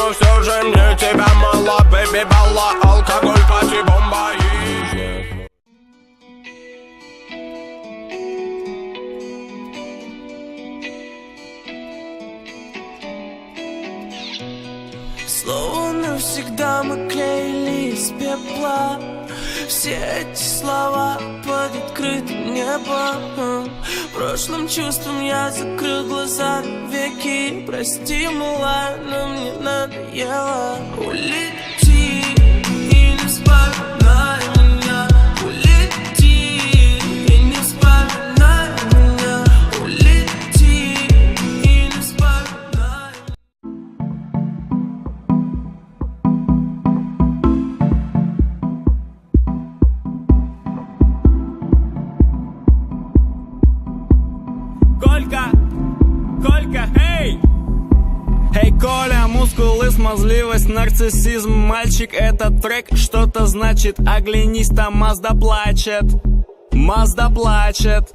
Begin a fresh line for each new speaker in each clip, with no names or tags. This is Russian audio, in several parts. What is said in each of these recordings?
но все же мне тебя мало. Бэби, балла, алкоголь, пати, бомба и...
Слово навсегда мы клеили из пепла. Все эти слова под открытым небом. Прошлым чувством я закрыл глаза веки. Прости, милая, но мне надоело. Улети и не вспоминай меня. Улети и не вспоминай меня. Улети и не вспоминай.
Колька, эй! Эй, Коля, мускулы, смазливость, нарциссизм. Мальчик, этот трек что-то значит. Оглянись, там Мазда плачет. Мазда плачет.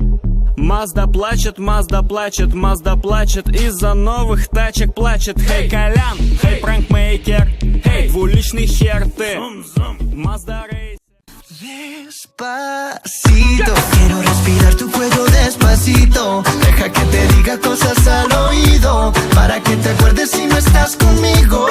Мазда плачет, Мазда плачет, Мазда плачет. Из-за новых тачек плачет. Хей, Колян, хей, пранкмейкер. Хей, двуличный хер ты. Мазда рейс.
Despacito, quiero respirar tu cuello despacito. Deja que te diga cosas al oído, para que te acuerdes si no estás conmigo.